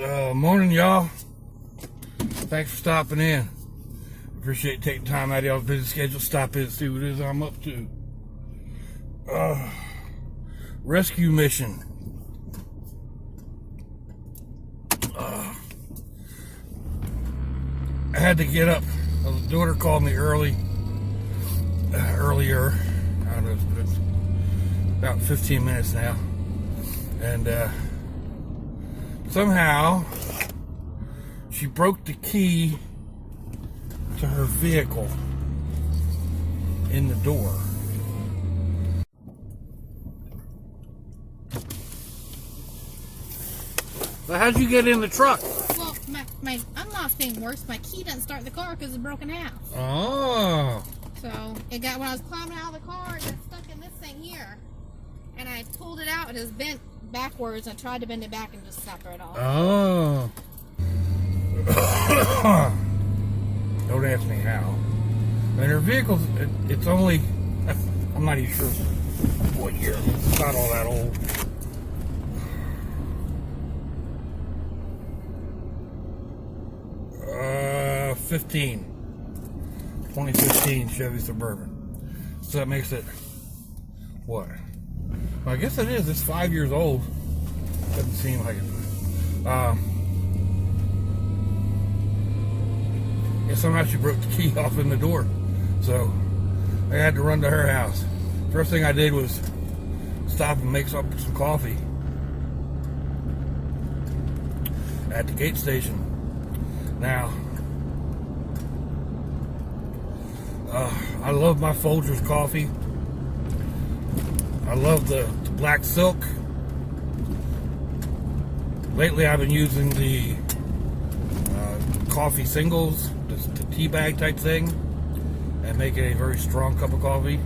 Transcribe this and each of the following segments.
Morning, y'all. Thanks for stopping in. Appreciate taking time out of y'all's busy schedule to stop in and see what it is I'm up to. Rescue mission. I had to get up. My daughter called me earlier. I don't know, it's about 15 minutes now. And somehow she broke the key to her vehicle in the door. So how'd you get in the truck? Well, my unlock's being worse. My key doesn't start the car because it's broken out. Oh. So it got, when I was climbing out of the car, it got stuck in this thing here. And I pulled it out and it was bent backwards. I tried to bend it back and just snapped right off. Oh. Don't ask me how. I mean, her vehicle's, it's only, I'm not even sure what year. It's not all that old. 2015 Chevy Suburban. So that makes it, what? Well, I guess it is. It's 5 years old. Doesn't seem like it. Yeah, somehow she broke the key off in the door. So I had to run to her house. First thing I did was stop and make some coffee at the gate station. Now, I love my Folgers coffee. I love the black silk. Lately I've been using the coffee singles, the tea bag type thing, and making a very strong cup of coffee.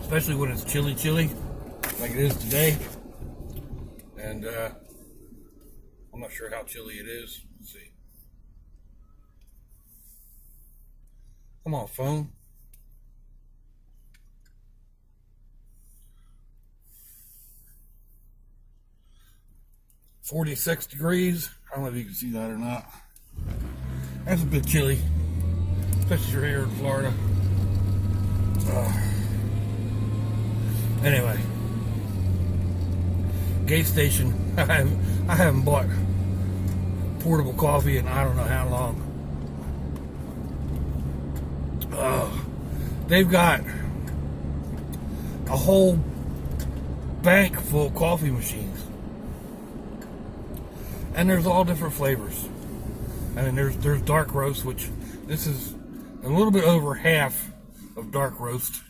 Especially when it's chilly like it is today. And I'm not sure how chilly it is. Let's see. Come on, phone. .46 degrees. I don't know if you can see that or not. That's a bit chilly, especially if you're here in Florida. Anyway, gate station. I haven't bought portable coffee in I don't know how long. They've got a whole bank full of coffee machines, and there's all different flavors. I mean, there's dark roast, which this is a little bit over half of dark roast,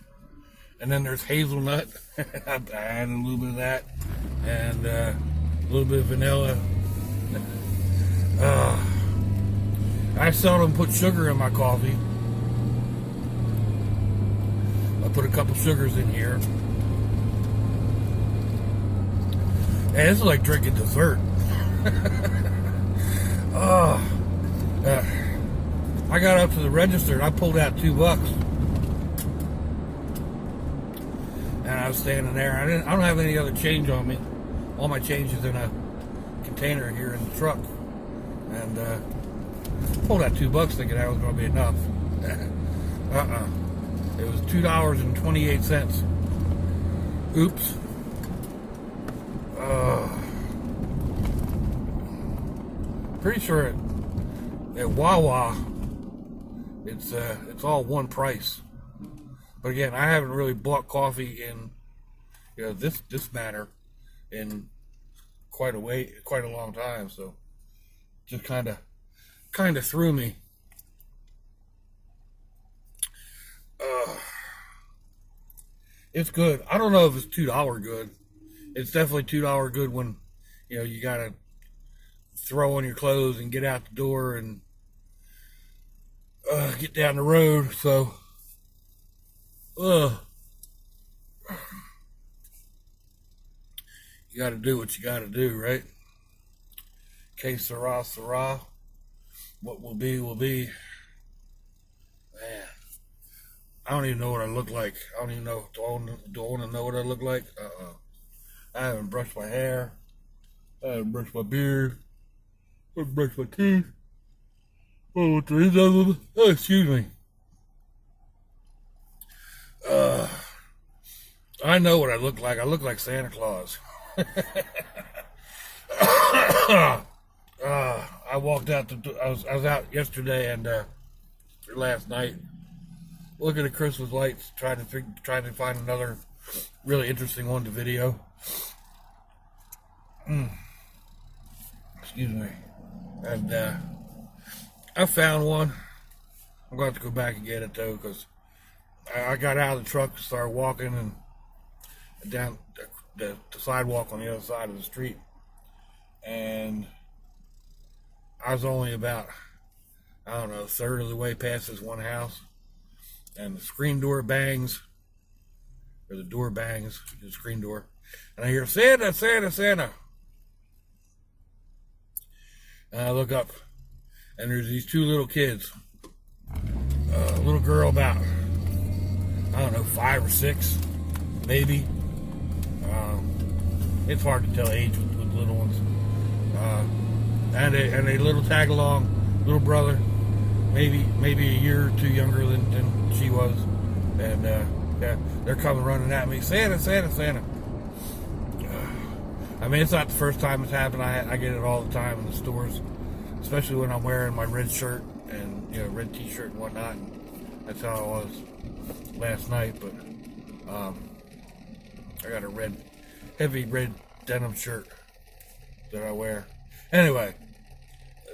and then there's hazelnut. I added a little bit of that, and a little bit of vanilla. I seldom put sugar in my coffee. I put a couple sugars in here. And this is like drinking dessert. I got up to the register and I pulled out $2. And I was standing there. I don't have any other change on me. All my change is in a container here in the truck. And pulled out $2 thinking that was going to be enough. It was $2.28. Oops. Pretty sure at Wawa it's all one price. But again, I haven't really bought coffee in this manner in quite a long time, so just kind of threw me. It's good. I don't know if it's $2 good. It's definitely $2 good when you gotta throw on your clothes and get out the door and get down the road. So you gotta do what you gotta do, right? Que sera, sera. What will be, will be. Man, I don't even know what I look like. I don't even know. Do I want to know what I look like? I haven't brushed my hair. I had to brush my beard. I brush my teeth. Oh, what there is of them? Oh, excuse me. I know what I look like. I look like Santa Claus. I walked out. I was out yesterday and last night, looking at Christmas lights, trying to find another really interesting one to video. Excuse me. And I found one. I'm going to have to go back and get it though, because I got out of the truck and started walking and down the sidewalk on the other side of the street, and I was only about, I don't know, a third of the way past this one house, and the screen door bangs, or the door bangs, the screen door, and I hear, Santa, Santa, Santa. And I look up, and there's these two little kids. A little girl about, I don't know, 5 or 6, maybe. It's hard to tell age with little ones. And a little tag-along little brother, maybe a year or two younger than she was. And yeah, they're coming running at me, Santa, Santa, Santa. I mean, it's not the first time it's happened. I get it all the time in the stores, especially when I'm wearing my red shirt and red t-shirt and whatnot. And that's how it was last night. But I got a heavy red denim shirt that I wear. Anyway,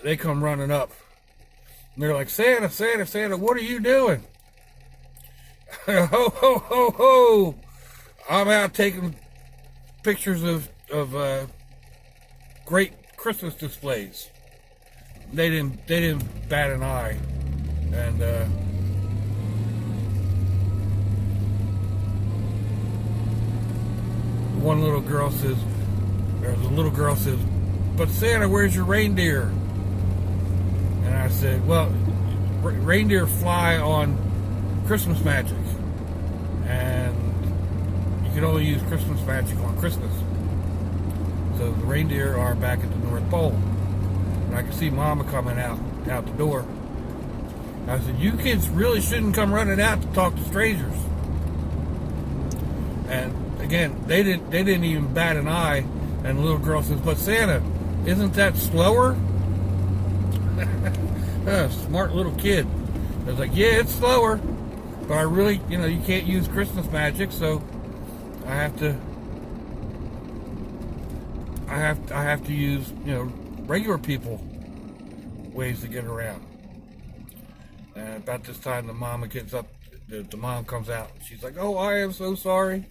they come running up. And they're like, Santa, Santa, Santa, what are you doing? Ho, ho, ho, ho. I'm out taking pictures of great Christmas displays. They didn't bat an eye. And one little girl says, or the little girl says, but Santa, where's your reindeer? And I said, well, reindeer fly on Christmas magic, and you can only use Christmas magic on Christmas. So the reindeer are back at the North Pole, and I can see Mama coming out the door. I said, you kids really shouldn't come running out to talk to strangers. And again, they didn't even bat an eye. And the little girl says, but Santa, isn't that slower? Smart little kid. I was like, yeah, it's slower, but I really, you can't use Christmas magic, so I have to use, regular people ways to get around. And about this time, the mama gets up, the mom comes out, and she's like, oh, I am so sorry.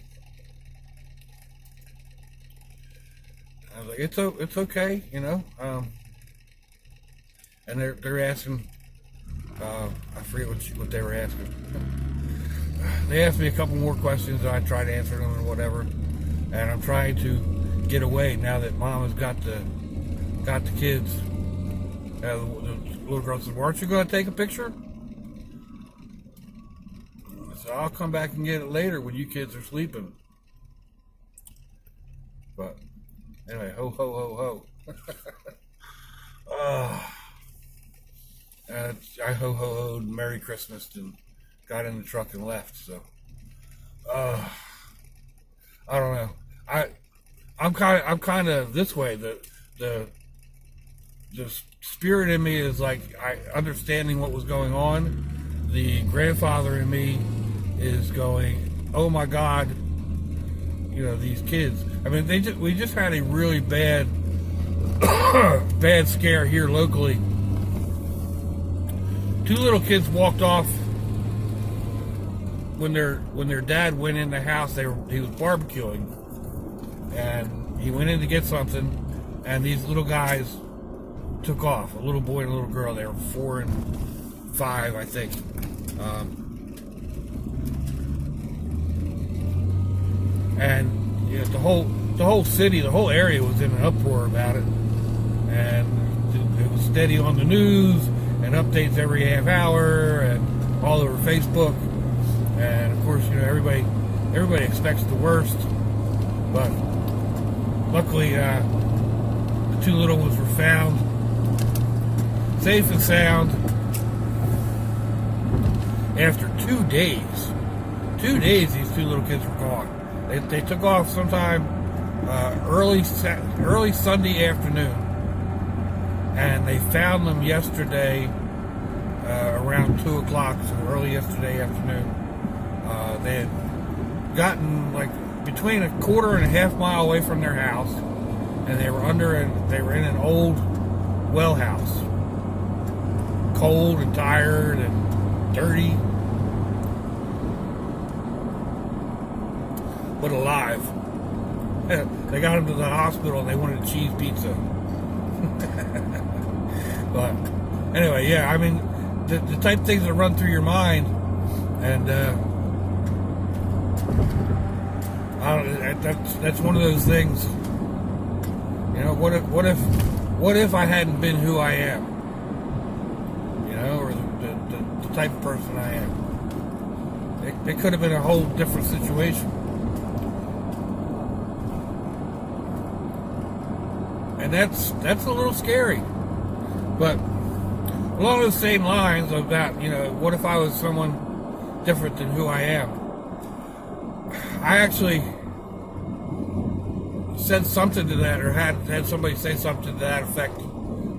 I was like, it's okay, and they're asking, I forget what they were asking. They asked me a couple more questions, and I tried to answer them and whatever. And I'm trying to get away now that Mama's got the kids. The little girl said, well, aren't you going to take a picture? I said, I'll come back and get it later when you kids are sleeping. But anyway, ho, ho, ho, ho. I ho, ho, ho'd Merry Christmas and got in the truck and left. So, I don't know. I'm kind of this way. The spirit in me is like understanding what was going on. The grandfather in me is going, oh my God, these kids. I mean, we just had a really bad scare here locally. 2 little kids walked off when their dad went in the house. He was barbecuing, and he went in to get something, and these little guys took off. A little boy and a little girl. They were 4 and 5, I think. And the whole city, the whole area was in an uproar about it, and it was steady on the news and updates every half hour and all over Facebook. And of course, everybody expects the worst, but luckily two little ones were found safe and sound after 2 days. 2 days these two little kids were gone. They took off sometime early Sunday afternoon, and they found them yesterday around 2 o'clock, so early yesterday afternoon. They had gotten like between a quarter and a half mile away from their house, and they were in an old well house, cold and tired and dirty, but alive. They got them to the hospital and they wanted a cheese pizza. But anyway, yeah, I mean, the type of things that run through your mind, and that's one of those things. You know, what if I hadn't been who I am? You know, or the type of person I am. It could have been a whole different situation. And that's a little scary. But along those same lines about, you know, what if I was someone different than who I am? I actually said something to that, or had somebody say something to that effect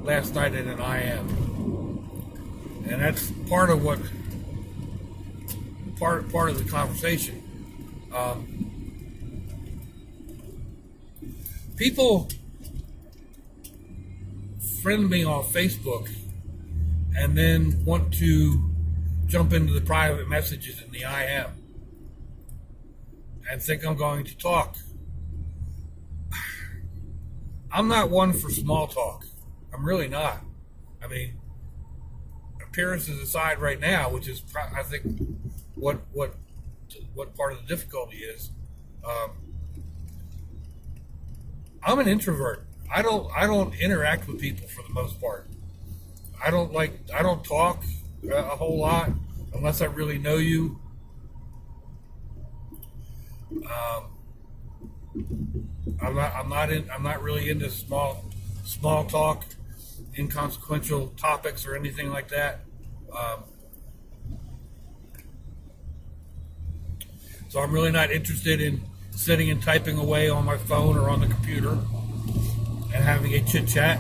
last night in an I am. And that's part of what part of the conversation. People friend me on Facebook and then want to jump into the private messages in the I am and think I'm going to talk. I'm not one for small talk. I'm really not. I mean, appearances aside right now, which is I think what part of the difficulty is. I'm an introvert. I don't interact with people for the most part. I don't talk a whole lot unless I really know you. I'm not really into small talk, inconsequential topics or anything like that. So I'm really not interested in sitting and typing away on my phone or on the computer and having a chit chat.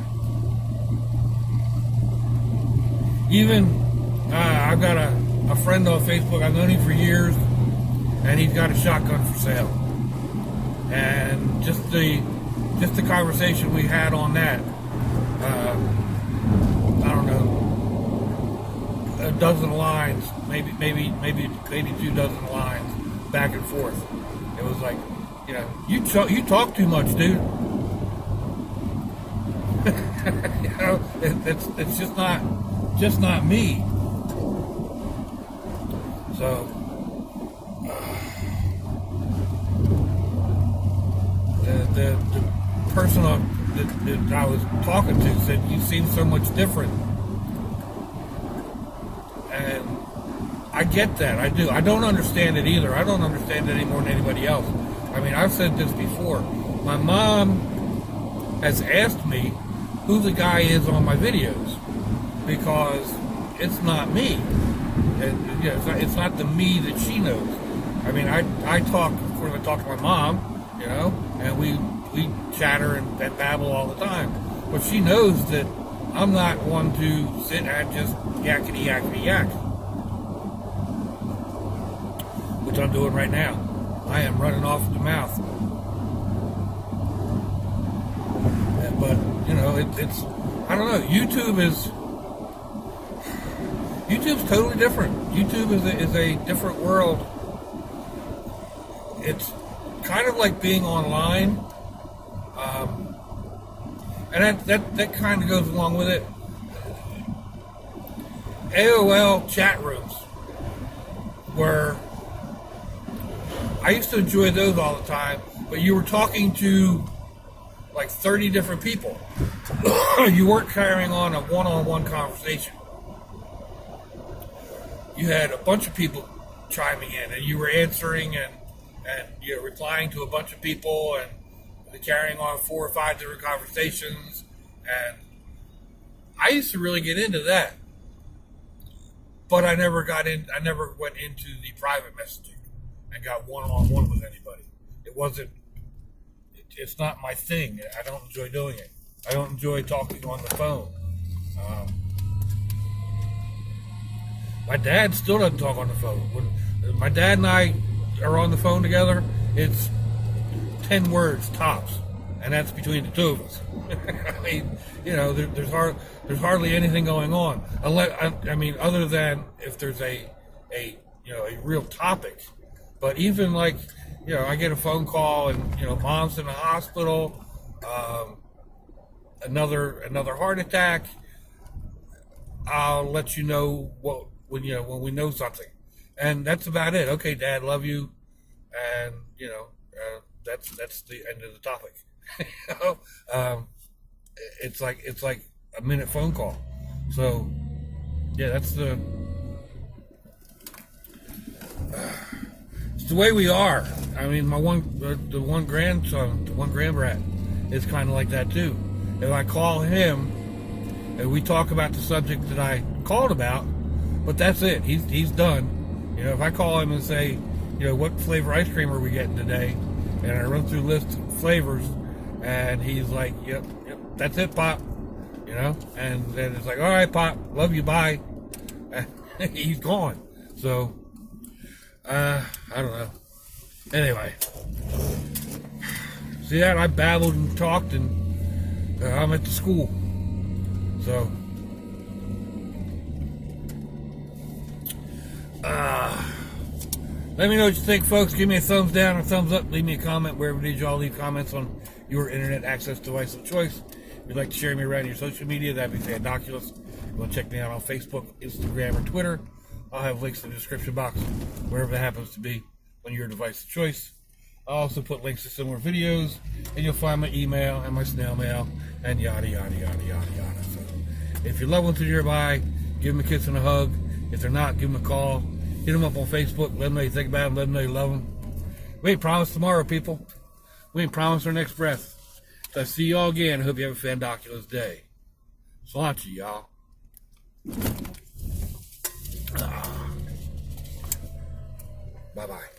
Even I've got a friend on Facebook. I've known him for years, and he's got a shotgun for sale. And just the conversation we had on that, I don't know, a dozen lines, maybe 2 dozen lines back and forth. It was like, you know, you talk too much, dude. You know, it's just not me. So the person that I was talking to said, "You seem so much different," and I get that. I do. I don't understand it either. I don't understand it any more than anybody else. I mean, I've said this before. My mom has asked me who the guy is on my videos because it's not me. And, you know, it's not the me that she knows. I mean, I talk, of course, I talk to my mom, you know, and we chatter and babble all the time. But she knows that I'm not one to sit and just yakety yak, which I'm doing right now. I am running off at the mouth. But, you know, it's I don't know. YouTube's totally different. YouTube is a different world. It's kind of like being online. And that kind of goes along with it. AOL chat rooms, where I used to enjoy those all the time, but you were talking to like 30 different people. You weren't carrying on a one-on-one conversation. You had a bunch of people chiming in, and you were answering and you're replying to a bunch of people and carrying on 4 or 5 different conversations, And I used to really get into that. But I never went into the private messaging and got one-on-one with anybody. It's not my thing. I don't enjoy doing it. I don't enjoy talking on the phone. My dad still doesn't talk on the phone. When my dad and I are on the phone together, it's 10 words tops, and that's between the two of us. I mean, there's hardly anything going on, other than if there's a real topic. But even like, I get a phone call and mom's in the hospital, another heart attack. I'll let you know when we know something, and that's about it. Okay, Dad, love you, and that's the end of the topic. It's like a minute phone call. So yeah, that's it's the way we are. I mean, the one grandson, the one grandbrat, is kind of like that too. If I call him and we talk about the subject that I called about, but that's it. He's done. If I call him and say, what flavor ice cream are we getting today, and I run through a list of flavors, and he's like, yep, that's it, Pop. And then it's like, all right, Pop, love you, bye. And he's gone. So I don't know. Anyway, see that I babbled and talked, and I'm at the school. So let me know what you think, folks. Give me a thumbs down or thumbs up. Leave me a comment wherever did y'all leave comments on your internet access device of choice. If you'd like to share me around your social media, that'd be fandoculous. You want to check me out on Facebook, Instagram, or Twitter. I'll have links in the description box, wherever that happens to be on your device of choice. I'll also put links to similar videos, and you'll find my email and my snail mail, and yada, yada, yada, yada, yada. So if your loved ones are nearby, give them a kiss and a hug. If they're not, give them a call. Hit them up on Facebook. Let them know you think about them. Let them know you love them. We ain't promised tomorrow, people. We ain't promised our next breath. So I see y'all again. I hope you have a fandoculous day. Sláinte, y'all. Bye-bye.